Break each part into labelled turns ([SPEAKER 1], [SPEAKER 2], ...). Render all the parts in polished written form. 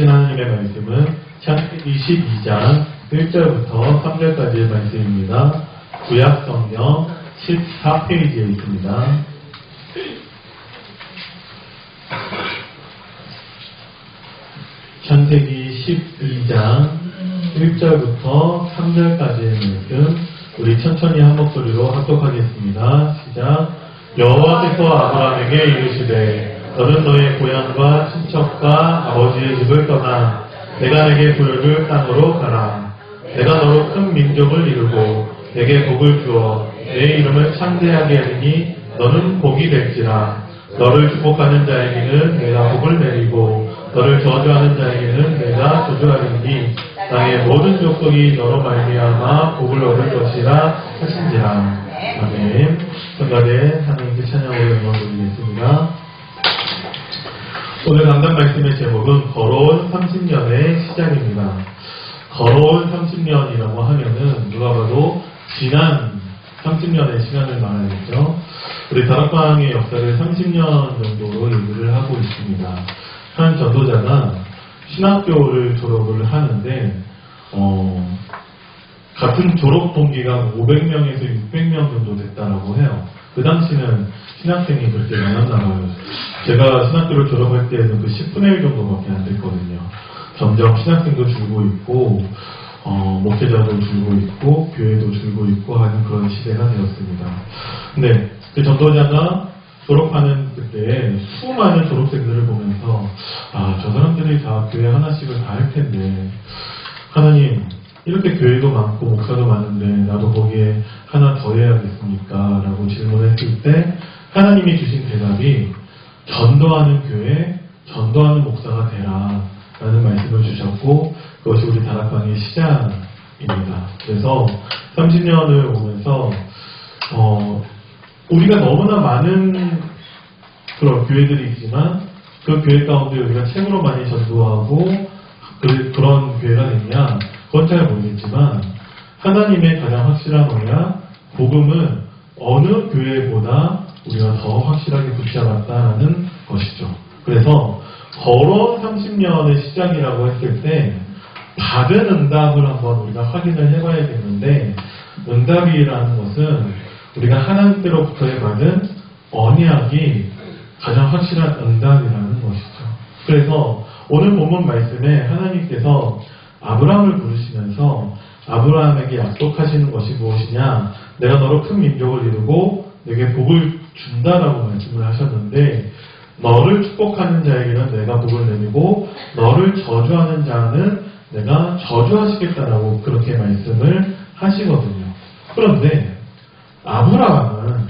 [SPEAKER 1] 주신 하나님의 말씀은 창세기 12장 1절부터 3절까지의 말씀입니다. 구약성경 14페이지에 있습니다. 창세기 12장 1절부터 3절까지의 말씀, 우리 천천히 한 목소리로 합독하겠습니다. 시작. 여호와께서 아브라함에게 이르시되 너는 너의 고향과 친척과 아버지의 집을 떠나 내가 내게 보여줄 땅으로 가라. 내가 너로 큰 민족을 이루고 내게 복을 주어 내 이름을 창대하게 하리니 너는 복이 될지라. 너를 축복하는 자에게는 내가 복을 내리고 너를 저주하는 자에게는 내가 저주하리니 땅의 모든 족속이 너로 말미암아 복을 얻을 것이라 하신지라. 아멘. 성가대 하나님께 찬양으로 영광 돌리겠습니다. 오늘 강단 말씀의 제목은 걸어온 30년의 시작입니다. 걸어온 30년이라고 하면은 누가 봐도 지난 30년의 시간을 말하겠죠. 우리 다락방의 역사를 30년 정도로 얘기를 하고 있습니다. 한 전도자가 신학교를 졸업을 하는데 같은 졸업 동기가 500명에서 600명 정도 됐다라고 해요. 그 당시는 신학생이 그렇게 많았나 봐요. 제가 신학교를 졸업할 때는 그 10분의 1 정도밖에 안 됐거든요. 점점 신학생도 줄고 있고 목회자도 줄고 있고 교회도 줄고 있고 하는 그런 시대가 되었습니다. 근데 그 전도자가 졸업하는 그때 수많은 졸업생들을 보면서 저 사람들이 다 교회 하나씩을 다 할 텐데 하나님 이렇게 교회도 많고 목사도 많은데 나도 거기에 하나 더 해야겠습니까? 라고 질문했을 때 하나님이 주신 대답이 전도하는 교회, 전도하는 목사가 되라 라는 말씀을 주셨고 그것이 우리 다락방의 시작입니다. 그래서 30년을 오면서 우리가 너무나 많은 그런 교회들이 있지만 그 교회 가운데 우리가 최고로 많이 전도하고 그런 교회가 됐냐? 그건 잘 모르겠지만 하나님의 가장 확실한 언약, 복음은 어느 교회보다 우리가 더 확실하게 붙잡았다는 것이죠. 그래서 걸어온 30년의 시작이라고 했을 때 받은 응답을 한번 우리가 확인을 해봐야겠는데 응답이라는 것은 우리가 하나님께로부터 받은 언약이 가장 확실한 응답이라는 것이죠. 그래서 오늘 본문 말씀에 하나님께서 아브라함을 부르시면서 아브라함에게 약속하시는 것이 무엇이냐? 내가 너로 큰 민족을 이루고 내게 복을 준다라고 말씀을 하셨는데 너를 축복하는 자에게는 내가 복을 내리고 너를 저주하는 자는 내가 저주하시겠다라고 그렇게 말씀을 하시거든요. 그런데 아브라함은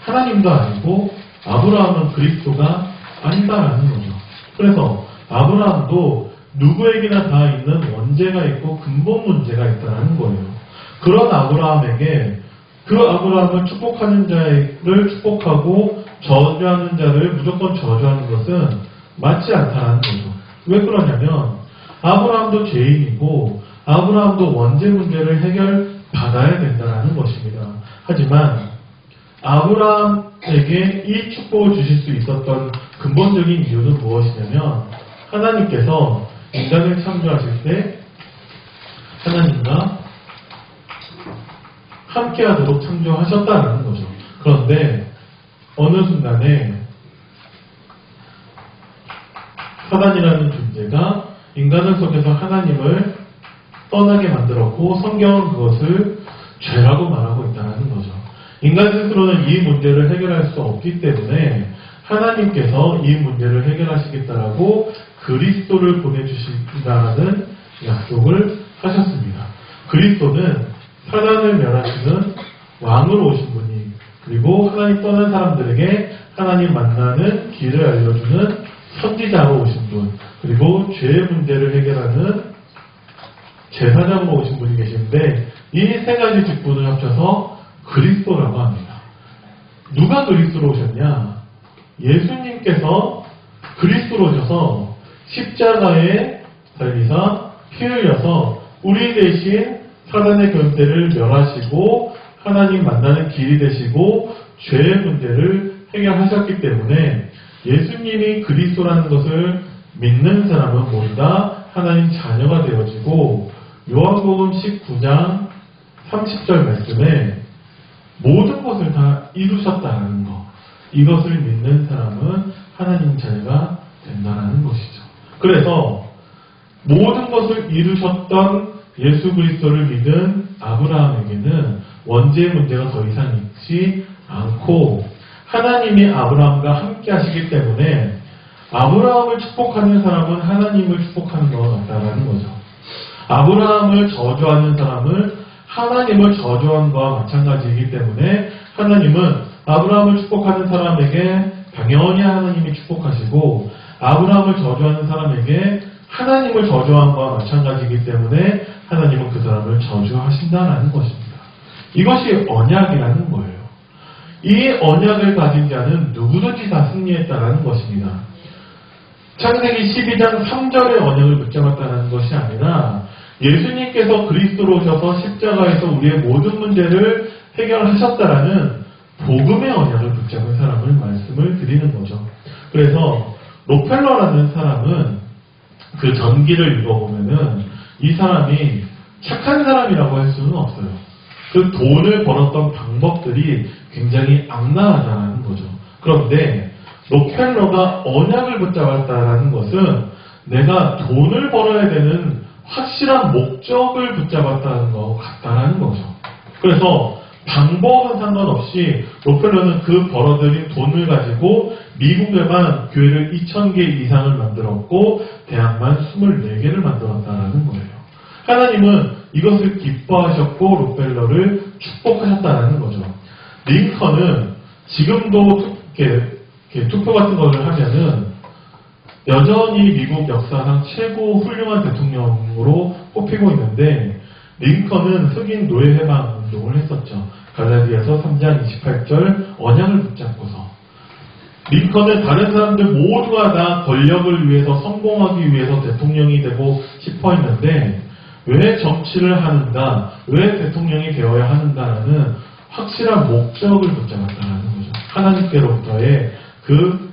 [SPEAKER 1] 하나님도 아니고 아브라함은 그리스도가 아니다라는 거죠. 그래서 아브라함도 누구에게나 다 있는 원죄가 있고 근본 문제가 있다는 거예요. 그런 아브라함에게 그 아브라함을 축복하는 자를 축복하고 저주하는 자를 무조건 저주하는 것은 맞지 않다는 거죠. 왜 그러냐면 아브라함도 죄인이고 아브라함도 원죄 문제를 해결받아야 된다는 것입니다. 하지만 아브라함에게 이 축복을 주실 수 있었던 근본적인 이유는 무엇이냐면 하나님께서 인간을 창조하실 때 하나님과 함께하도록 창조하셨다는 거죠. 그런데 어느 순간에 사단이라는 존재가 인간을 속에서 하나님을 떠나게 만들었고 성경은 그것을 죄라고 말하고 있다는 거죠. 인간 스스로는 이 문제를 해결할 수 없기 때문에 하나님께서 이 문제를 해결하시겠다라고 그리스도를 보내주신다는 약속을 하셨습니다. 그리스도는 사단을 멸하시는 왕으로 오신 분이 그리고 하나님 떠난 사람들에게 하나님 만나는 길을 알려주는 선지자로 오신 분 그리고 죄의 문제를 해결하는 제사장으로 오신 분이 계신데 이 세 가지 직분을 합쳐서 그리스도라고 합니다. 누가 그리스도로 오셨냐? 예수님께서 그리스도로 오셔서 십자가에 달리사 피 흘려서 우리 대신 사단의 권세를 멸하시고 하나님 만나는 길이 되시고 죄의 문제를 해결하셨기 때문에 예수님이 그리스도라는 것을 믿는 사람은 모두 다 하나님 자녀가 되어지고 요한복음 19장 30절 말씀에 모든 것을 다 이루셨다는 것, 이것을 믿는 사람은 하나님 자녀가 된다는 것이죠. 그래서 모든 것을 이루셨던 예수 그리스도를 믿은 아브라함에게는 원죄의 문제가 더 이상 있지 않고 하나님이 아브라함과 함께 하시기 때문에 아브라함을 축복하는 사람은 하나님을 축복하는 것과 같다는 거죠. 아브라함을 저주하는 사람은 하나님을 저주한 것과 마찬가지이기 때문에 하나님은 아브라함을 축복하는 사람에게 당연히 하나님이 축복하시고 아브라함을 저주하는 사람에게 하나님을 저주한 것과 마찬가지이기 때문에 하나님은 그 사람을 저주하신다는 것입니다. 이것이 언약이라는 거예요. 이 언약을 가진 자는 누구든지 다 승리했다는 것입니다. 창세기 12장 3절의 언약을 붙잡았다는 것이 아니라 예수님께서 그리스도로 오셔서 십자가에서 우리의 모든 문제를 해결하셨다라는 복음의 언약을 붙잡은 사람을 말씀을 드리는 거죠. 그래서 록펠러라는 사람은 그 전기를 읽어보면은 이 사람이 착한 사람이라고 할 수는 없어요. 그 돈을 벌었던 방법들이 굉장히 악랄하다는 거죠. 그런데 록펠러가 언약을 붙잡았다는 것은 내가 돈을 벌어야 되는 확실한 목적을 붙잡았다는 것 같다는 거죠. 그래서 방법은 상관없이 록펠러는 그 벌어들인 돈을 가지고 미국에만 교회를 2,000개 이상을 만들었고 대학만 24개를 만들었다는 거예요. 하나님은 이것을 기뻐하셨고 록펠러를 축복하셨다는 거죠. 링컨은 지금도 투표 같은 거를 하면은 여전히 미국 역사상 최고 훌륭한 대통령으로 뽑히고 있는데 링컨은 흑인 노예 해방 운동을 했었죠. 갈라디아서 3장 28절 언약을 붙잡고서 링컨은 다른 사람들 모두가 다 권력을 위해서 성공하기 위해서 대통령이 되고 싶어 했는데 왜 정치를 하는가, 왜 대통령이 되어야 하는가라는 확실한 목적을 붙잡았다는 거죠. 하나님께로부터의 그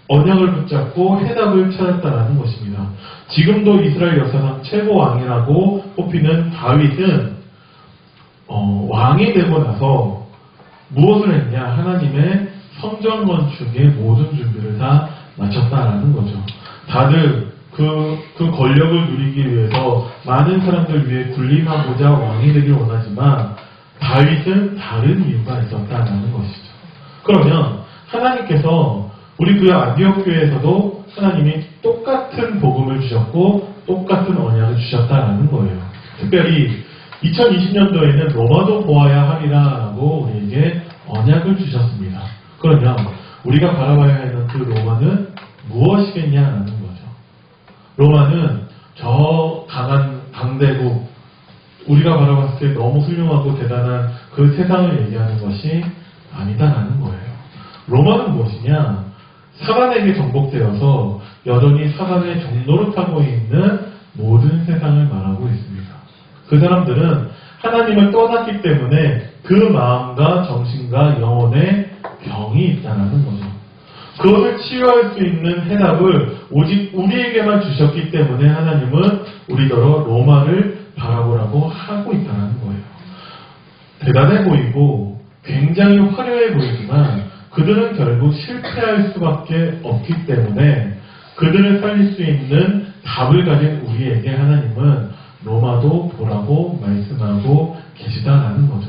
[SPEAKER 1] 언약을 붙잡고 해답을 찾았다는 것입니다. 지금도 이스라엘 역사상 최고 왕이라고 뽑히는 다윗은 왕이 되고 나서 무엇을 했냐? 하나님의 성전 건축의 모든 준비를 다 마쳤다라는 거죠. 다들 그 권력을 누리기 위해서 많은 사람들 위해 군림하고자 왕이 되길 원하지만 다윗은 다른 이유가 있었다는 것이죠. 그러면 하나님께서 우리 그 안디옥 교회에서도 하나님이 똑같은 복음을 주셨고 똑같은 언약을 주셨다는 거예요. 특별히 2020년도에는 로마도 보아야 하리라라고 우리에게 언약을 주셨습니다. 그러면 우리가 바라봐야 하는 그 로마는 무엇이겠냐라는 거죠. 로마는 저 강대국, 우리가 바라봤을 때 너무 훌륭하고 대단한 그 세상을 얘기하는 것이 아니다라는 거예요. 로마는 무엇이냐? 사단에게 정복되어서 여전히 사단의 종노릇하고 있는 모든 세상을 말하고 있습니다. 그 사람들은 하나님을 떠났기 때문에 그 마음과 정신과 영혼에 병이 있다는 거죠. 그것을 치유할 수 있는 해답을 오직 우리에게만 주셨기 때문에 하나님은 우리더러 로마를 바라보라고 하고 있다는 거예요. 대단해 보이고 굉장히 화려해 보이지만 그들은 결국 실패할 수밖에 없기 때문에 그들을 살릴 수 있는 답을 가진 우리에게 하나님은 로마도 보라고 말씀하고 계시다라는 거죠.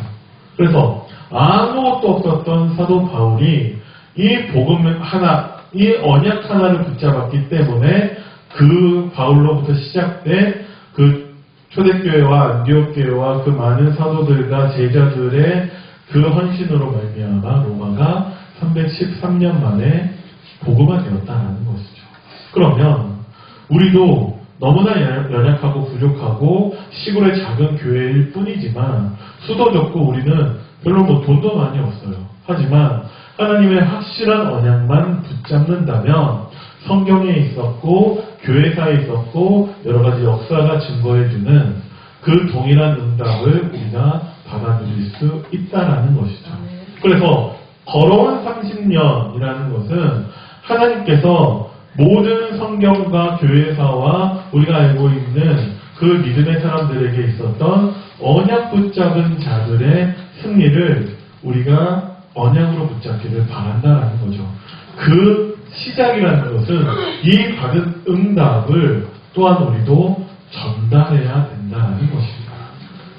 [SPEAKER 1] 그래서 아무것도 없었던 사도 바울이 이 복음 하나, 이 언약 하나를 붙잡았기 때문에 그 바울로부터 시작된 그 초대교회와 안디옥 교회와 그 많은 사도들과 제자들의 그 헌신으로 말미암아 로마가 313년 만에 복음화되었다는 것이죠. 그러면 우리도 너무나 연약하고 부족하고 시골의 작은 교회일 뿐이지만 수도 적고 우리는 별로 돈도 많이 없어요. 하지만 하나님의 확실한 언약만 붙잡는다면 성경에 있었고 교회사에 있었고 여러 가지 역사가 증거해주는 그 동일한 응답을 우리가 받아 누릴 수 있다라는 것이죠. 그래서 걸어온 30년이라는 것은 하나님께서 모든 성경과 교회사와 우리가 알고 있는 그 믿음의 사람들에게 있었던 언약 붙잡은 자들의 승리를 우리가 언약으로 붙잡기를 바란다라는 거죠. 그 시작이라는 것은 이 받은 응답을 또한 우리도 전달해야 된다는 것입니다.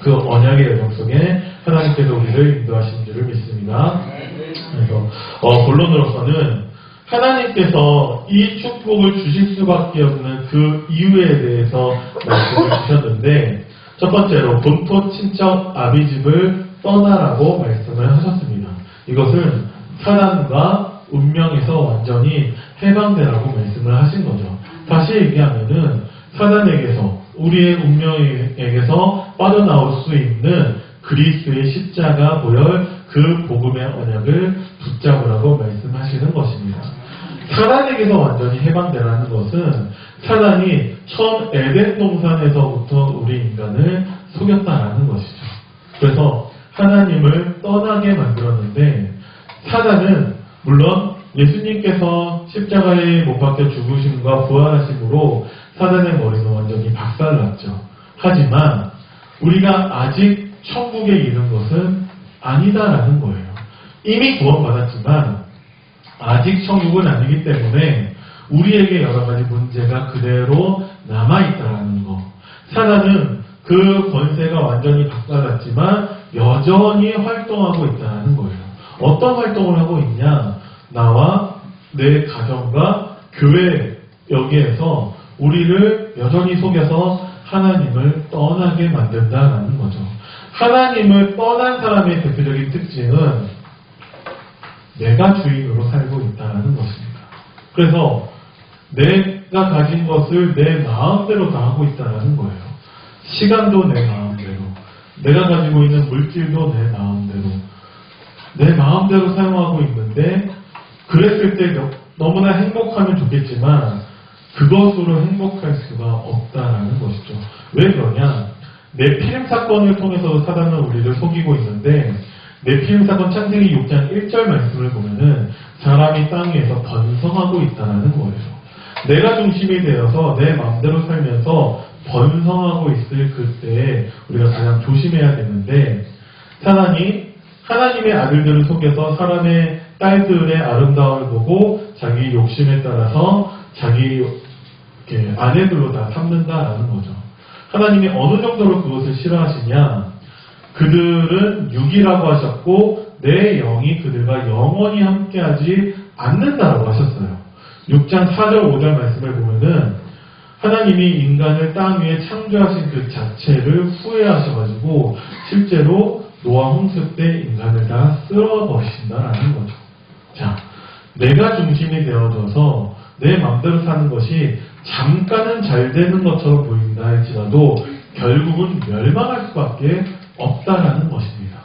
[SPEAKER 1] 그 언약의 여정 속에 하나님께서 우리를 인도하신 줄을 믿습니다. 그래서 본론으로서는 하나님께서 이 축복을 주실 수밖에 없는 그 이유에 대해서 말씀을 주셨는데, 첫 번째로 본토 친척 아비집을 떠나라고 말씀을 하셨습니다. 이것은 사단과 운명에서 완전히 해방되라고 말씀을 하신 거죠. 다시 얘기하면은 사단에게서, 우리의 운명에게서 빠져나올 수 있는 그리스도의 십자가 보혈 그 복음의 언약을 붙잡으라고 말씀하시는 것입니다. 사단에게서 완전히 해방되라는 것은 사단이 처음 에덴 동산에서부터 우리 인간을 속였다라는 것이죠. 그래서 하나님을 떠나게 만들었는데, 사단은 물론 예수님께서 십자가에 못 박혀 죽으심과 부활하심으로 사단의 머리는 완전히 박살났죠. 하지만 우리가 아직 천국에 이른 것은 아니다라는 거예요. 이미 구원받았지만 아직 천국은 아니기 때문에 우리에게 여러 가지 문제가 그대로 남아있다라는 거. 사단은 그 권세가 완전히 박살났지만 여전히 활동하고 있다는 거예요. 어떤 활동을 하고 있냐? 나와 내 가정과 교회 여기에서 우리를 여전히 속여서 하나님을 떠나게 만든다라는 거죠. 하나님을 떠난 사람의 대표적인 특징은 내가 주인으로 살고 있다는 것입니다. 그래서 내가 가진 것을 내 마음대로 다 하고 있다는 거예요. 시간도 내 마음대로, 내가 가지고 있는 물질도 내 마음대로 사용하고 있는데, 그랬을 때 너무나 행복하면 좋겠지만 그것으로 행복할 수가 없다라는 것이죠. 왜 그러냐? 네피림 사건을 통해서 사단은 우리를 속이고 있는데, 네피림 사건 창세기 6장 1절 말씀을 보면은 사람이 땅 위에서 번성하고 있다는 거예요. 내가 중심이 되어서 내 마음대로 살면서 번성하고 있을 그때에 우리가 가장 조심해야 되는데, 사단이 하나님의 아들들을 속여서 사람의 딸들의 아름다움을 보고 자기 욕심에 따라서 자기 아내들로 다 삼는다라는 거죠. 하나님이 어느 정도로 그것을 싫어하시냐? 그들은 육이라고 하셨고 내 영이 그들과 영원히 함께하지 않는다라고 하셨어요. 6장 4절 5절 말씀을 보면은 하나님이 인간을 땅 위에 창조하신 그 자체를 후회하셔가지고 실제로 노아 홍수 때 인간을 다 쓸어버리신다라는 거죠. 자, 내가 중심이 되어져서 내 마음대로 사는 것이 잠깐은 잘 되는 것처럼 보인다 할지라도 결국은 멸망할 수밖에 없다라는 것입니다.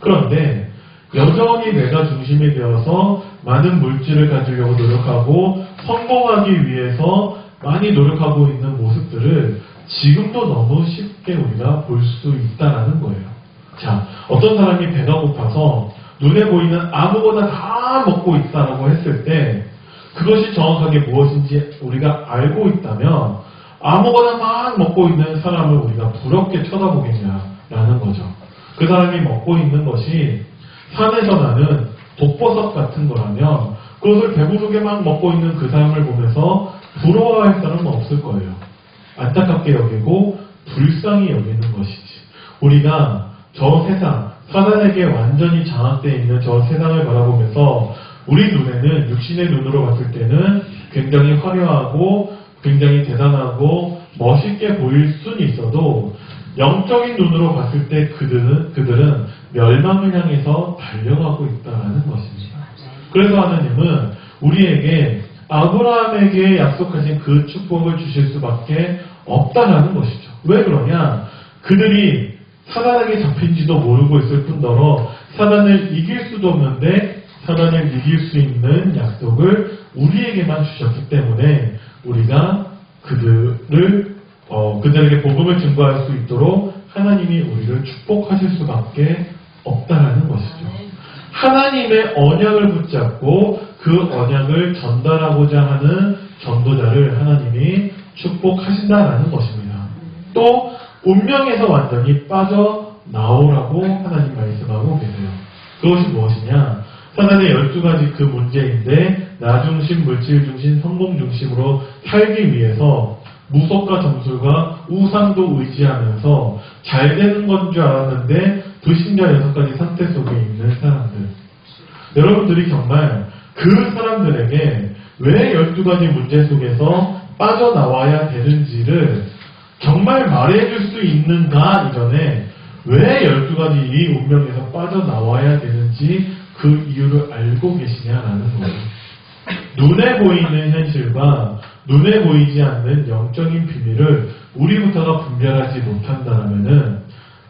[SPEAKER 1] 그런데 여전히 내가 중심이 되어서 많은 물질을 가지려고 노력하고 성공하기 위해서 많이 노력하고 있는 모습들을 지금도 너무 쉽게 우리가 볼 수 있다라는 거예요. 자, 어떤 사람이 배가 고파서 눈에 보이는 아무거나 다 먹고 있다라고 했을 때 그것이 정확하게 무엇인지 우리가 알고 있다면 아무거나 막 먹고 있는 사람을 우리가 부럽게 쳐다보겠냐라는 거죠. 그 사람이 먹고 있는 것이 산에서 나는 독버섯 같은 거라면 그것을 배부르게 막 먹고 있는 그 사람을 보면서 부러워할 사람은 없을 거예요. 안타깝게 여기고 불쌍히 여기는 것이지. 우리가 저 세상, 사단에게 완전히 장악되어 있는 저 세상을 바라보면서 우리 눈에는 육신의 눈으로 봤을 때는 굉장히 화려하고 굉장히 대단하고 멋있게 보일 수는 있어도 영적인 눈으로 봤을 때 그들은 멸망을 향해서 달려가고 있다는 것입니다. 그래서 하나님은 우리에게 아브라함에게 약속하신 그 축복을 주실 수밖에 없다는 것이죠. 왜 그러냐? 그들이 사단에게 잡힌지도 모르고 있을 뿐더러 사단을 이길 수도 없는데 사단을 이길 수 있는 약속을 우리에게만 주셨기 때문에 우리가 그들에게 복음을 증거할 수 있도록 하나님이 우리를 축복하실 수밖에 없다라는 것이죠. 하나님의 언약을 붙잡고 그 언약을 전달하고자 하는 전도자를 하나님이 축복하신다라는 것입니다. 또 운명에서 완전히 빠져나오라고 하나님 말씀하고 계세요. 그것이 무엇이냐? 사단의 12가지 그 문제인데 나 중심, 물질 중심, 성공 중심으로 살기 위해서 무속과 점술과 우상도 의지하면서 잘 되는 건 줄 알았는데 불신자 6가지 상태 속에 있는 사람들. 여러분들이 정말 그 사람들에게 왜 12가지 문제 속에서 빠져나와야 되는지를 정말 말해줄 수 있는가 이전에 왜 12가지 이 운명에서 빠져나와야 되는지 그 이유를 알고 계시냐라는 거예요. 눈에 보이는 현실과 눈에 보이지 않는 영적인 비밀을 우리부터가 분별하지 못한다면은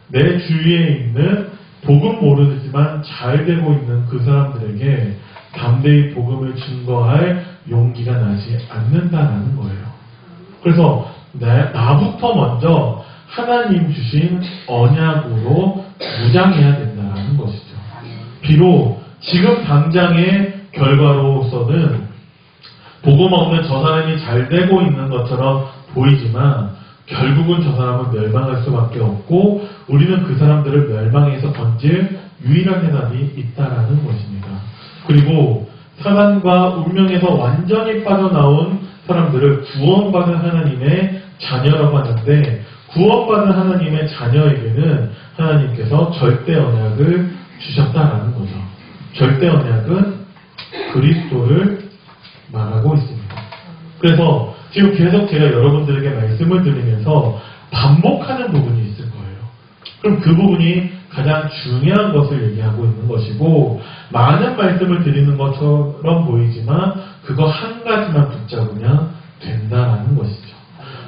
[SPEAKER 1] 내 주위에 있는 복음 모르지만 잘 되고 있는 그 사람들에게 담대히 복음을 증거할 용기가 나지 않는다라는 거예요. 그래서 나부터 먼저 하나님 주신 언약으로 무장해야 된다는 것이죠. 비록 지금 당장의 결과로서는 복음 없는 저 사람이 잘 되고 있는 것처럼 보이지만 결국은 저 사람은 멸망할 수밖에 없고 우리는 그 사람들을 멸망에서 건질 유일한 해답이 있다라는 것입니다. 그리고 사단과 운명에서 완전히 빠져나온 사람들을 구원받은 하나님의 자녀라고 하는데 구원받은 하나님의 자녀에게는 하나님께서 절대 언약을 주셨다라는 거죠. 절대 언약은 그리스도를 말하고 있습니다. 그래서 지금 계속 제가 여러분들에게 말씀을 드리면서 반복하는 부분이 있을 거예요. 그럼 그 부분이 가장 중요한 것을 얘기하고 있는 것이고 많은 말씀을 드리는 것처럼 보이지만 그거 한 가지만 붙잡으면 된다는 것이죠.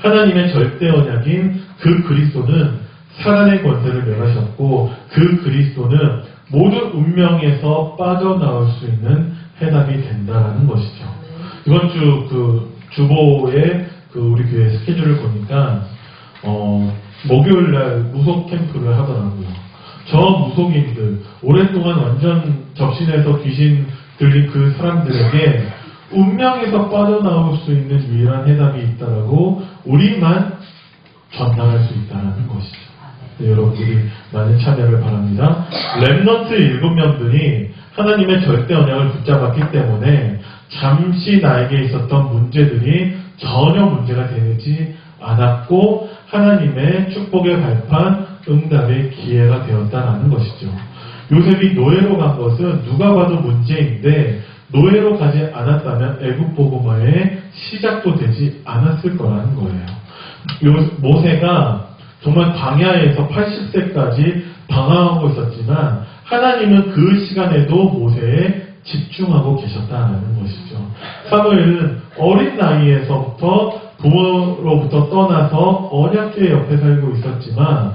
[SPEAKER 1] 하나님의 절대 언약인 그 그리스도는 사단의 권세를 멸하셨고 그 그리스도는 모든 운명에서 빠져나올 수 있는 해답이 된다는 것이죠. 이번 주 주보에 우리 교회 스케줄을 보니까 목요일날 무속 캠프를 하더라고요. 저 무속인들 오랫동안 완전 접신해서 귀신 들린 그 사람들에게 운명에서 빠져나올 수 있는 유일한 해답이 있다라고 우리만 전달할 수 있다는 것이죠. 여러분들이 많은 참여를 바랍니다. 렘넌트 7명들이 하나님의 절대 언약을 붙잡았기 때문에 잠시 나에게 있었던 문제들이 전혀 문제가 되지 않았고 하나님의 축복의 발판, 응답의 기회가 되었다는 것이죠. 요셉이 노예로 간 것은 누가 봐도 문제인데 노예로 가지 않았다면 애굽 복음화의 시작도 되지 않았을 거라는 거예요. 모세가 정말 광야에서 80세까지 방황하고 있었지만 하나님은 그 시간에도 모세에 집중하고 계셨다는 것이죠. 사무엘은 어린 나이에서부터 부모로부터 떠나서 언약궤 옆에 살고 있었지만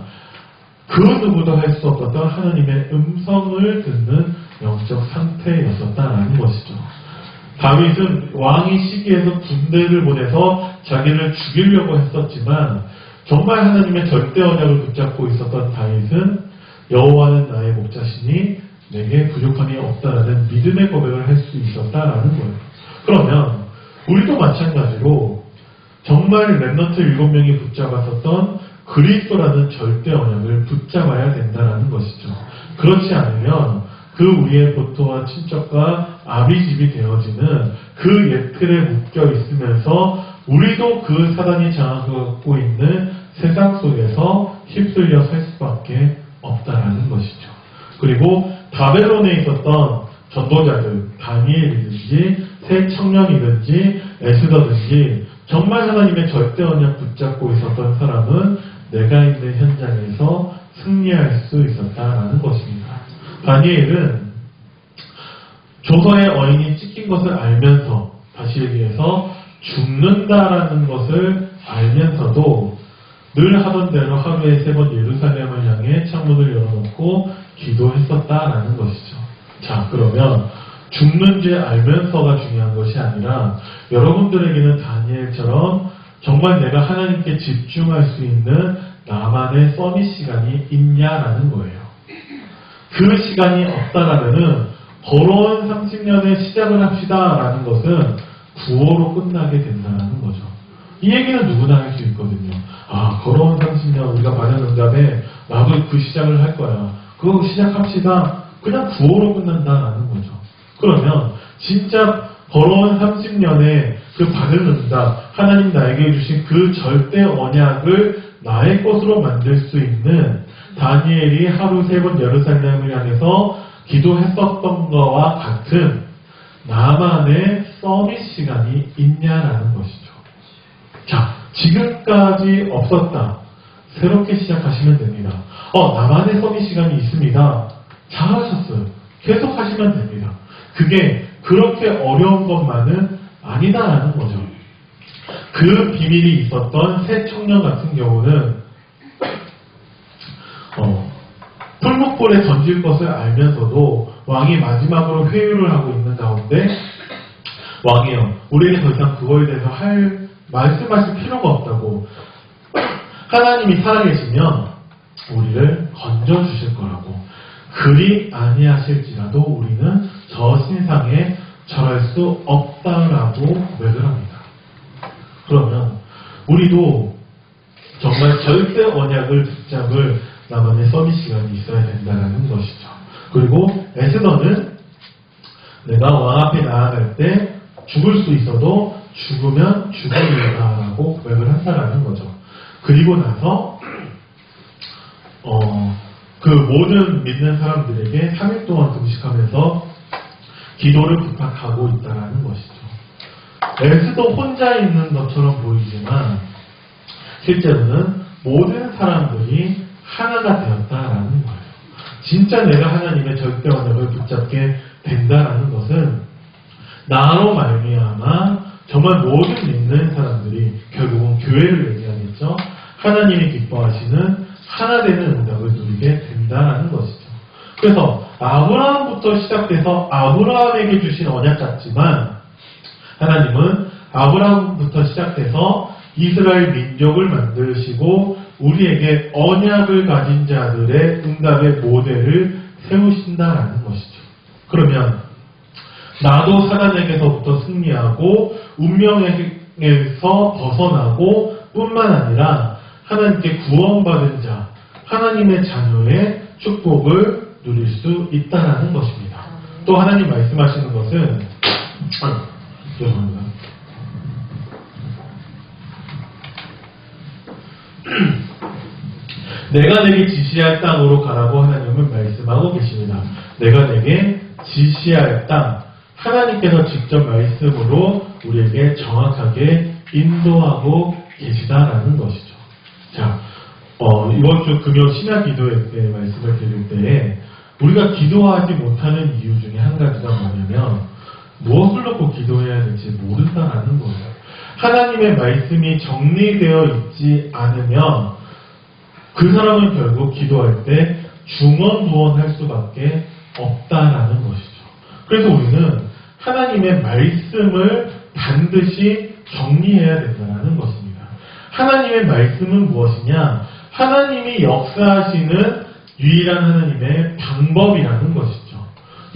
[SPEAKER 1] 그 누구도 할 수 없었던 하나님의 음성을 듣는 영적 상태였었다는 것이죠. 다윗은 왕이 시기에서 군대를 보내서 자기를 죽이려고 했었지만 정말 하나님의 절대 언약을 붙잡고 있었던 다윗은 여호와는 나의 목자시니 내게 부족함이 없다라는 믿음의 고백을 할 수 있었다라는 거예요. 그러면 우리도 마찬가지로 정말 렘넌트 7명이 붙잡았었던 그리스도라는 절대 언약을 붙잡아야 된다는 것이죠. 그렇지 않으면 그 우리의 보토와 친척과 아비집이 되어지는 그 옛틀에 묶여 있으면서 우리도 그 사단이 장악하고 있는 세상 속에서 휩쓸려 살 수밖에 없다라는 것이죠. 그리고 바벨론에 있었던 전도자들, 다니엘이든지 새 청년이든지 에스더든지 정말 하나님의 절대 언약 붙잡고 있었던 사람은 내가 있는 현장에서 승리할 수 있었다라는 것입니다. 다니엘은 조선의 어인이 찍힌 것을 알면서 다시 얘기해서 죽는다라는 것을 알면서도 늘 하던 대로 하루에 3번 예루살렘을 향해 창문을 열어놓고 기도했었다라는 것이죠. 자, 그러면 죽는지 알면서가 중요한 것이 아니라 여러분들에게는 다니엘처럼 정말 내가 하나님께 집중할 수 있는 나만의 서밋 시간이 있냐라는 거예요. 그 시간이 없다라면은 걸어온 30년의 시작을 합시다라는 것은 구호로 끝나게 된다는 거죠. 이 얘기는 누구나 할 수 있거든요. 아, 걸어온 30년 우리가 받은 응답에 나도 그 시작을 할 거야. 그거 시작합시다. 그냥 구호로 끝난다라는 거죠. 그러면 진짜 걸어온 30년에 그 받은 응답, 하나님 나에게 주신 그 절대 언약을 나의 것으로 만들 수 있는 다니엘이 하루 3번 예루살렘을 향해서 기도했었던 거와 같은 나만의 서밋 시간이 있냐라는 것이죠. 자, 지금까지 없었다. 새롭게 시작하시면 됩니다. 나만의 서밋 시간이 있습니다. 잘하셨어요. 계속 하시면 됩니다. 그게 그렇게 어려운 것만은 아니다라는 거죠. 그 비밀이 있었던 새 청년 같은 경우는 풀목볼에 던질 것을 알면서도 왕이 마지막으로 회유를 하고 있는 가운데 왕이요, 우리에게 더 이상 그거에 대해서 말씀하실 필요가 없다고, 하나님이 살아계시면 우리를 건져주실 거라고, 그리 아니하실지라도 우리는 저 신상에 절할 수 없다라고 고백을 합니다. 그러면 우리도 정말 절대 언약을 붙잡을 나만의 서밋 시간이 있어야 된다는 것이죠. 그리고 에스더는 내가 왕 앞에 나아갈 때 죽을 수 있어도 죽으면 죽으리라고 고백을 한다라는 거죠. 그리고 나서 그 모든 믿는 사람들에게 3일 동안 금식하면서 기도를 부탁하고 있다라는 것이죠. 에스더 혼자 있는 것처럼 보이지만 실제로는 모든 사람들이 하나가 되었다라는 거예요. 진짜 내가 하나님의 절대 언약을 붙잡게 된다라는 것은 나로 말미암아 정말 모든 믿는 사람들이, 결국은 교회를 얘기하겠죠. 하나님이 기뻐하시는 하나 되는 응답을 누리게 된다라는 것이죠. 그래서 아브라함부터 시작돼서 아브라함에게 주신 언약 같지만 하나님은 아브라함부터 시작해서 이스라엘 민족을 만드시고 우리에게 언약을 가진 자들의 응답의 모델을 세우신다라는 것이죠. 그러면 나도 사단에게서부터 승리하고 운명에서 벗어나고 뿐만 아니라 하나님께 구원받은 자, 하나님의 자녀의 축복을 누릴 수 있다라는 것입니다. 또 하나님 말씀하시는 것은 죄송합니다. 내가 내게 지시할 땅으로 가라고 하나님은 말씀하고 계십니다. 내가 내게 지시할 땅, 하나님께서 직접 말씀으로 우리에게 정확하게 인도하고 계시다라는 것이죠. 자, 이번 주 금요 신약 기도회 때 말씀을 드릴 때에 우리가 기도하지 못하는 이유 중에 한 가지가 뭐냐면 무엇을 놓고 기도해야 될지 모른다라는 거예요. 하나님의 말씀이 정리되어 있지 않으면 그 사람은 결국 기도할 때 중언부언할 수밖에 없다라는 것이죠. 그래서 우리는 하나님의 말씀을 반드시 정리해야 된다는 것입니다. 하나님의 말씀은 무엇이냐? 하나님이 역사하시는 유일한 하나님의 방법이라는 것이죠.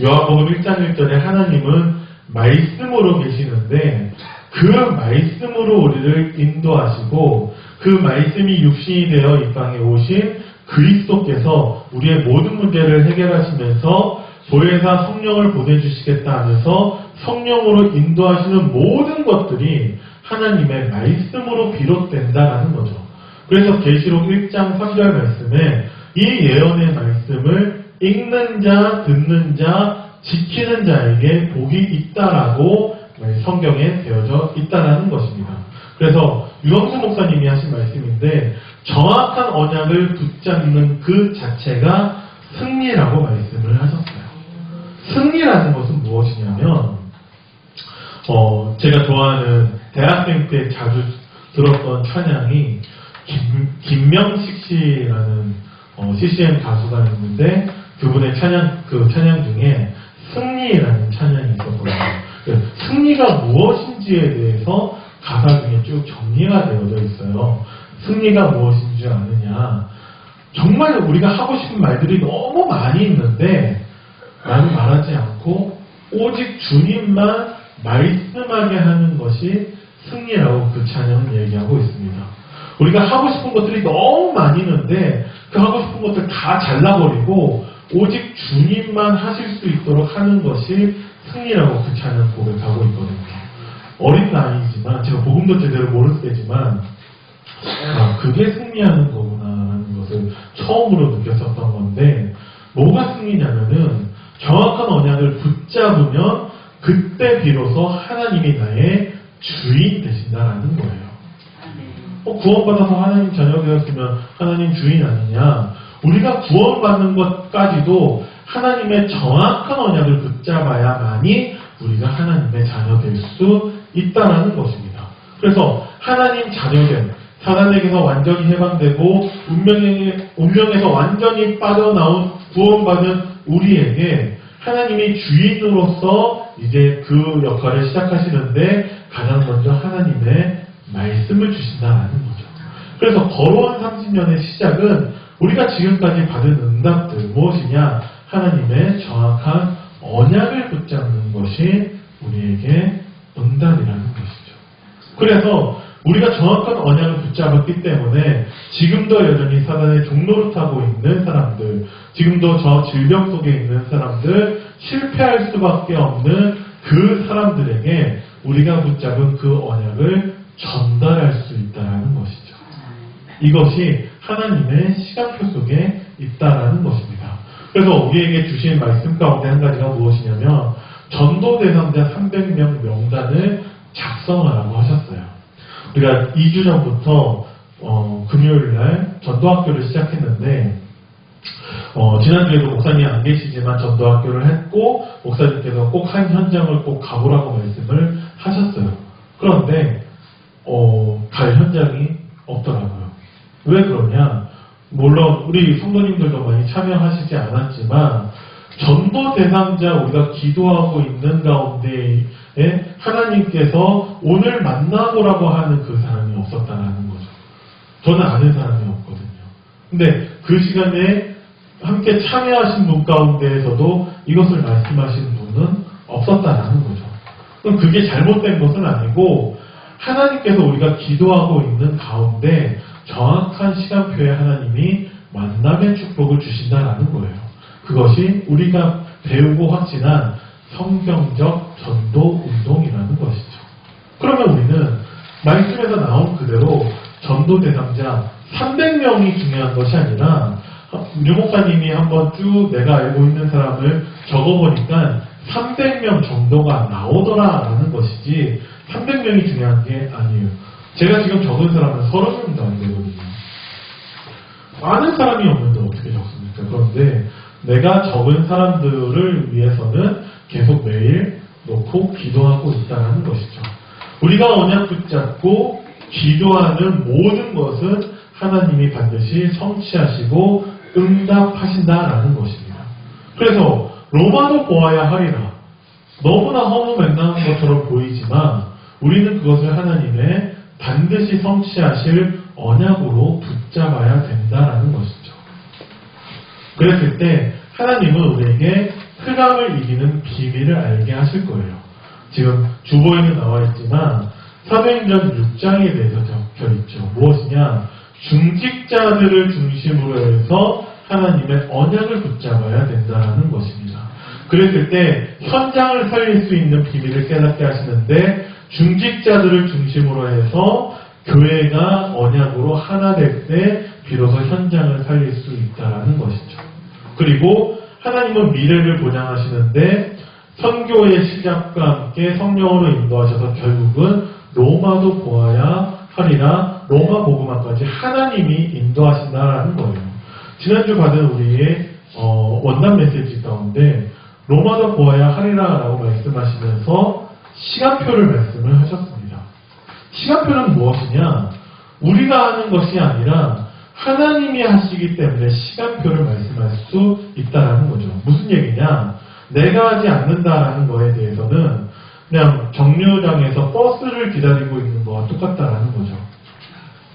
[SPEAKER 1] 요한복음 1장 1절에 하나님은 말씀으로 계시는데 그 말씀으로 우리를 인도하시고 그 말씀이 육신이 되어 이 땅에 오신 그리스도께서 우리의 모든 문제를 해결하시면서 보혜사 성령을 보내주시겠다 하면서 성령으로 인도하시는 모든 것들이 하나님의 말씀으로 비롯된다라는 거죠. 그래서 계시록 1장 3절 말씀에 이 예언의 말씀을 읽는 자, 듣는 자, 지키는 자에게 복이 있다라고 성경에 되어져 있다라는 것입니다. 그래서 유영수 목사님이 하신 말씀인데 정확한 언약을 붙잡는 그 자체가 승리라고 말씀을 하셨어요. 승리라는 것은 무엇이냐면 제가 좋아하는 대학생 때 자주 들었던 찬양이 김명식 씨라는 CCM 가수가 있는데 그분의 찬양 중에 승리라는 찬양이 있었거든요. 승리가 무엇인지에 대해서 가사 중에 쭉 정리가 되어져 있어요. 승리가 무엇인지 아느냐? 정말 우리가 하고 싶은 말들이 너무 많이 있는데 나는 말하지 않고 오직 주님만 말씀하게 하는 것이 승리라고 그 찬양은 얘기하고 있습니다. 우리가 하고 싶은 것들이 너무 많이 있는데 그 하고 싶은 것들 다 잘라버리고 오직 주님만 하실 수 있도록 하는 것이 승리라고 그 찬양 고백하고 있거든요. 어린 나이지만 제가 복음도 제대로 모를 때지만 그게 승리하는 거구나라는 것을 처음으로 느꼈었던 건데 뭐가 승리냐면은 정확한 언약을 붙잡으면 그때 비로소 하나님이 나의 주인 되신다라는 거예요. 구원받아서 하나님 자녀 되었으면 하나님 주인 아니냐. 우리가 구원받는 것까지도 하나님의 정확한 언약을 붙잡아야만이 우리가 하나님의 자녀 될 수 있다라는 것입니다. 그래서 하나님 자녀된 사단에게서 완전히 해방되고 운명에서 완전히 빠져나온 구원받은 우리에게 하나님이 주인으로서 이제 그 역할을 시작하시는데 가장 먼저 하나님의 말씀을 주신다라는 거죠. 그래서 걸어온 30년의 시작은 우리가 지금까지 받은 응답들 무엇이냐? 하나님의 정확한 언약을 붙잡는 것이 우리에게 응답이라는 것이죠. 그래서 우리가 정확한 언약을 붙잡았기 때문에 지금도 여전히 사단의 종로를 타고 있는 사람들, 지금도 저 질병 속에 있는 사람들, 실패할 수밖에 없는 그 사람들에게 우리가 붙잡은 그 언약을 전달할 수 있다는 것이죠. 이것이 하나님의 시간표 속에 있다는 것입니다. 그래서 우리에게 주신 말씀 가운데 한 가지가 무엇이냐면 전도 대상자 300명 명단을 작성하라고 하셨어요. 우리가 2주 전부터 금요일날 전도학교를 시작했는데 지난주에도 목사님이 안 계시지만 전도학교를 했고 목사님께서 꼭 한 현장을 꼭 가보라고 말씀을 하셨어요. 그런데 갈 현장이 없더라고요. 왜 그러냐? 물론 우리 성도님들도 많이 참여하시지 않았지만 전도 대상자 우리가 기도하고 있는 가운데에 하나님께서 오늘 만나보라고 하는 그 사람이 없었다는 거죠. 저는 아는 사람이 없거든요. 근데 그 시간에 함께 참여하신 분 가운데에서도 이것을 말씀하신 분은 없었다는 거죠. 그럼 그게 잘못된 것은 아니고 하나님께서 우리가 기도하고 있는 가운데 정확한 시간표에 하나님이 만남의 축복을 주신다는 거예요. 그것이 우리가 배우고 확신한 성경적 전도 운동이라는 것이죠. 그러면 우리는 말씀에서 나온 그대로 전도 대상자 300명이 중요한 것이 아니라 류 목사님이 한번 쭉 내가 알고 있는 사람을 적어보니까 300명 정도가 나오더라라는 것이지 300명이 중요한 게 아니에요. 제가 지금 적은 사람은 30명도 안 되거든요. 많은 사람이 없는데 어떻게 적습니까? 그런데 내가 적은 사람들을 위해서는 계속 매일 놓고 기도하고 있다는 것이죠. 우리가 언약 붙잡고 기도하는 모든 것은 하나님이 반드시 성취하시고 응답하신다라는 것입니다. 그래서 로마도 보아야 하리라. 너무나 허무맹랑한 것처럼 보이지만 우리는 그것을 하나님의 반드시 성취하실 언약으로 붙잡아야 된다라는 것이죠. 그랬을 때 하나님은 우리에게 흑암을 이기는 비밀을 알게 하실 거예요. 지금 주보에는 나와 있지만 사도행전 6장에 대해서 적혀 있죠. 무엇이냐? 중직자들을 중심으로 해서 하나님의 언약을 붙잡아야 된다는 것입니다. 그랬을 때 현장을 살릴 수 있는 비밀을 깨닫게 하시는데 중직자들을 중심으로 해서 교회가 언약으로 하나 될 때 비로소 현장을 살릴 수 있다는 것이죠. 그리고 하나님은 미래를 보장하시는데 선교의 시작과 함께 성령으로 인도하셔서 결국은 로마도 보아야 하리라 로마 복음화까지 하나님이 인도하신다라는 거예요. 지난주 받은 우리의 원단 메시지 가운데 로마도 보아야 하리라라고 말씀하시면서 시간표를 말씀을 하셨습니다. 시간표는 무엇이냐? 우리가 하는 것이 아니라 하나님이 하시기 때문에 시간표를 말씀할 수 있다는 거죠. 무슨 얘기냐? 내가 하지 않는다라는 거에 대해서는 그냥 정류장에서 버스를 기다리고 있는 거와 똑같다라는 거죠.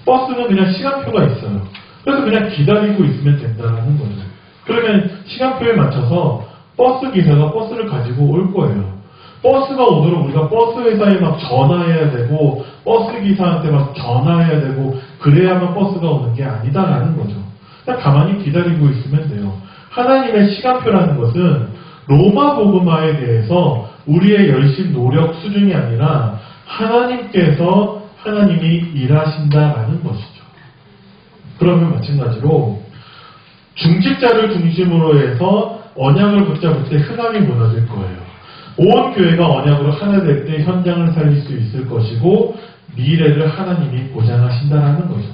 [SPEAKER 1] 버스는 그냥 시간표가 있어요. 그래서 그냥 기다리고 있으면 된다라는 거죠. 그러면 시간표에 맞춰서 버스 기사가 버스를 가지고 올 거예요. 버스가 오도록 우리가 버스 회사에 막 전화해야 되고 버스 기사한테 막 전화해야 되고 그래야만 버스가 오는 게 아니다라는 거죠. 그냥 가만히 기다리고 있으면 돼요. 하나님의 시간표라는 것은 로마 복음화에 대해서 우리의 열심 노력 수준이 아니라 하나님이 일하신다라는 것이죠. 그러면 마찬가지로 중직자를 중심으로 해서 언약을 붙잡을 때 흑암이 무너질 거예요. 온 교회가 언약으로 하나 될 때 현장을 살릴 수 있을 것이고 미래를 하나님이 보장하신다라는 거죠.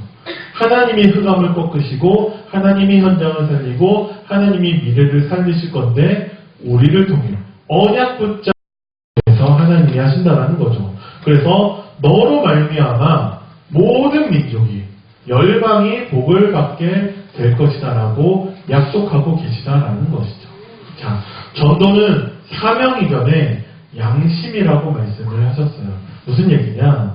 [SPEAKER 1] 하나님이 흑암을 꺾으시고 하나님이 현장을 살리고 하나님이 미래를 살리실 건데 우리를 통해 언약 붙잡아서 하나님이 하신다라는 거죠. 그래서 너로 말미암아 모든 민족이 열방이 복을 받게 될 것이다라고 약속하고 계시다라는 것이죠. 자, 전도는 사명 이전에 양심이라고 말씀을 하셨어요. 무슨 얘기냐?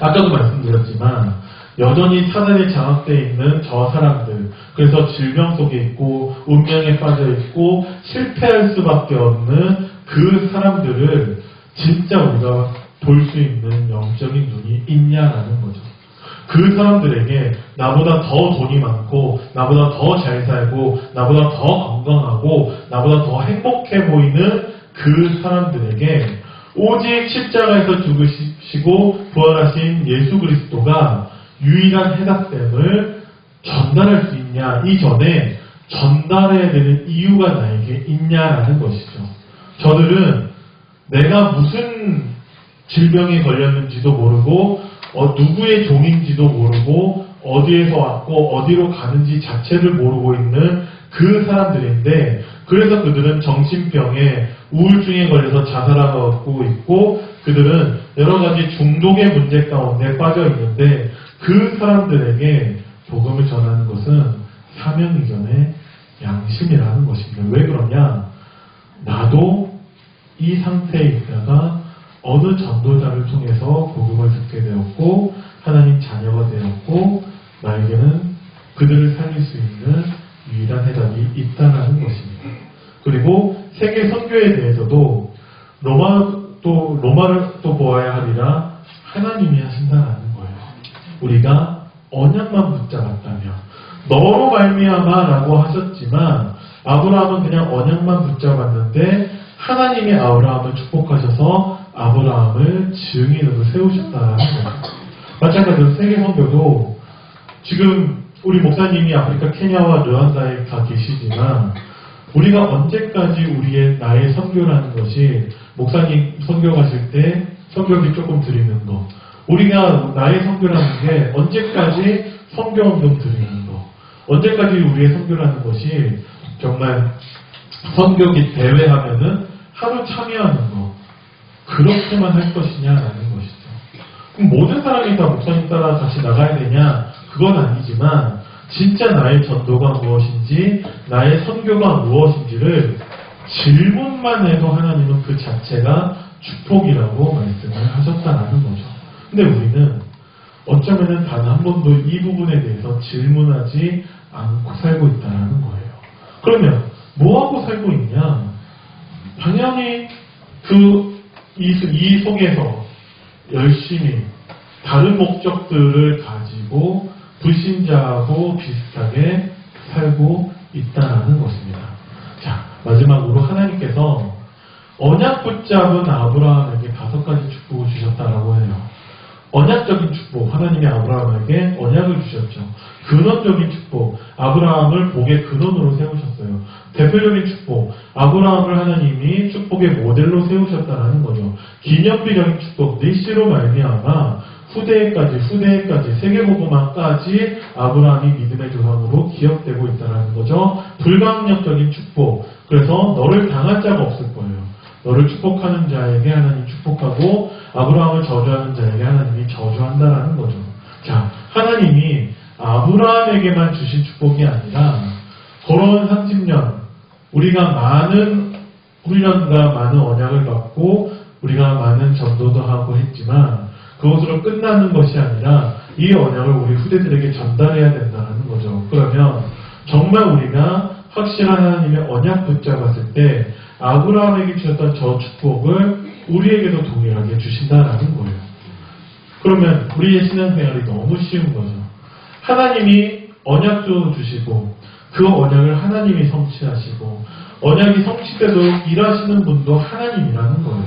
[SPEAKER 1] 아까도 말씀드렸지만 여전히 사단에 장악되어 있는 저 사람들, 그래서 질병 속에 있고 운명에 빠져 있고 실패할 수밖에 없는 그 사람들을 진짜 우리가 볼 수 있는 영적인 눈이 있냐라는 거죠. 그 사람들에게 나보다 더 돈이 많고 나보다 더 잘 살고 나보다 더 건강하고 나보다 더 행복해 보이는 그 사람들에게 오직 십자가에서 죽으시고 부활하신 예수 그리스도가 유일한 해답됨을 전달할 수 있냐, 이전에 전달해야 되는 이유가 나에게 있냐라는 것이죠. 저들은 내가 무슨 질병에 걸렸는지도 모르고 누구의 종인지도 모르고 어디에서 왔고 어디로 가는지 자체를 모르고 있는 그 사람들인데, 그래서 그들은 정신병에 우울증에 걸려서 자살하고 있고 그들은 여러 가지 중독의 문제 가운데 빠져 있는데, 그 사람들에게 복음을 전하는 것은 사명 이전의 양심이라는 것입니다. 왜 그러냐? 나도 이 상태에 있다가 어느 전도자를 통해서 복음을 듣게 되었고 하나님 자녀가 되었고 나에게는 그들을 살릴 수 있는 유일한 해답이 있다는 것입니다. 그리고 세계 선교에 대해서도 로마를 또 보아야 하리라 하나님이 하신다는 거예요. 우리가 언약만 붙잡았다면, 너로 말미암아라고 하셨지만 아브라함은 그냥 언약만 붙잡았는데 하나님이 아브라함을 축복하셔서 아브라함을 증인으로 세우셨다는 거예요. 마찬가지로 세계 선교도 지금 우리 목사님이 아프리카 케냐와 르완다에 가 계시지만 우리가 언제까지 나의 선교라는 것이, 목사님 선교 가실 때 선교비 조금 드리는 거, 우리가 나의 선교라는 게 언제까지 선교운동 드리는 거, 언제까지 우리의 선교라는 것이 정말 선교기 대회하면은 하루 참여하는 거, 그렇게만 할 것이냐라는 것이죠. 그럼 모든 사람이 다 목사님 따라 같이 나가야 되냐? 그건 아니지만 진짜 나의 전도가 무엇인지, 나의 선교가 무엇인지를 질문만 해도 하나님은 그 자체가 축복이라고 말씀을 하셨다라는 거죠. 근데 우리는 어쩌면은 단 한 번도 이 부분에 대해서 질문하지 않고 살고 있다는 거예요. 그러면 뭐하고 살고 있냐? 당연히 이 속에서 열심히 다른 목적들을 가지고 불신자하고 비슷하게 살고 있다는 것입니다. 자, 마지막으로 하나님께서 언약 붙잡은 아브라함에게 5가지 축복을 주셨다라고 해요. 언약적인 축복, 하나님이 아브라함에게 언약을 주셨죠. 근원적인 축복, 아브라함을 복의 근원으로 세우셨어요. 대표적인 축복, 아브라함을 하나님이 축복의 모델로 세우셨다는 거죠. 기념비적인 축복, 니시로 말미암아 후대에까지 세계복음화까지 아브라함이 믿음의 조상으로 기억되고 있다는 거죠. 불강력적인 축복, 그래서 너를 당할 자가 없을 거예요. 너를 축복하는 자에게 하나님 축복하고 아브라함을 저주하는 자에게 하나님이 저주한다라는 거죠. 자, 하나님이 아브라함에게만 주신 축복이 아니라 걸어온 30년 우리가 많은 훈련과 많은 언약을 받고 우리가 많은 전도도 하고 했지만 그것으로 끝나는 것이 아니라 이 언약을 우리 후대들에게 전달해야 된다는 거죠. 그러면 정말 우리가 확실한 하나님의 언약 붙잡았을 때 아브라함에게 주셨던 저 축복을 우리에게도 동일하게 주신다라는 거예요. 그러면 우리의 신앙생활이 너무 쉬운 거죠. 하나님이 언약도 주시고 그 언약을 하나님이 성취하시고 언약이 성취돼도 일하시는 분도 하나님이라는 거예요.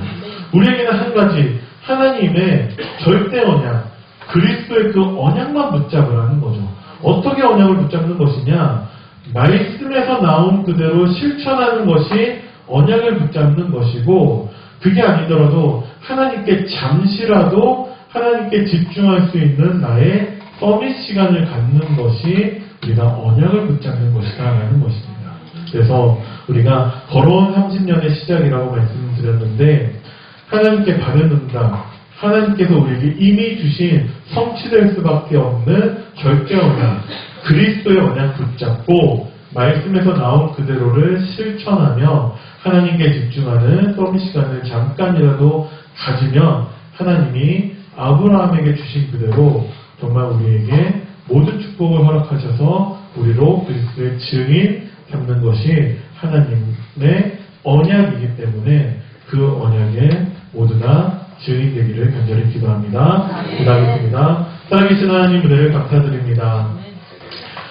[SPEAKER 1] 우리에게는 한 가지 하나님의 절대 언약, 그리스도의 그 언약만 붙잡으라는 거죠. 어떻게 언약을 붙잡는 것이냐? 말씀에서 나온 그대로 실천하는 것이 언약을 붙잡는 것이고, 그게 아니더라도 하나님께 잠시라도 하나님께 집중할 수 있는 나의 서밋 시간을 갖는 것이 우리가 언약을 붙잡는 것이다 라는 것입니다. 그래서 우리가 걸어온 30년의 시작이라고 말씀드렸는데, 하나님께 받은 응답, 하나님께서 우리에게 이미 주신 성취될 수밖에 없는 절대 언약, 그리스도의 언약 붙잡고 말씀에서 나온 그대로를 실천하며 하나님께 집중하는 서밋 시간을 잠깐이라도 가지면 하나님이 아브라함에게 주신 그대로 정말 우리에게 모든 축복을 허락하셔서 우리로 그리스도의 증인 삼는 것이 하나님의 언약이기 때문에 그 언약에 모두가 증인 되기를 간절히 기도합니다. 기도하겠습니다. 살아계신 하나님 은혜를 감사드립니다.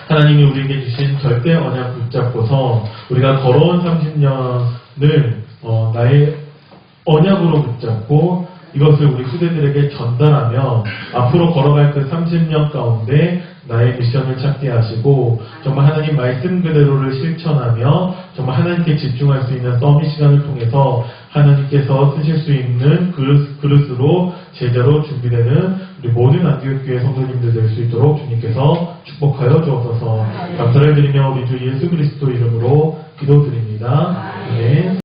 [SPEAKER 1] 하나님이 우리에게 주신 절대 언약 붙잡고서 우리가 걸어온 30년을 나의 언약으로 붙잡고 이것을 우리 후대들에게 전달하며 앞으로 걸어갈 그 30년 가운데 나의 미션을 찾게 하시고 정말 하나님 말씀 그대로를 실천하며 정말 하나님께 집중할 수 있는 서밋 시간을 통해서 하나님께서 쓰실 수 있는 그릇으로 제자로 준비되는 우리 모든 안디옥교회 성도님들 될 수 있도록 주님께서 축복하여 주옵소서. 감사를 드리며 우리 주 예수 그리스도 이름으로 기도드립니다. 아멘.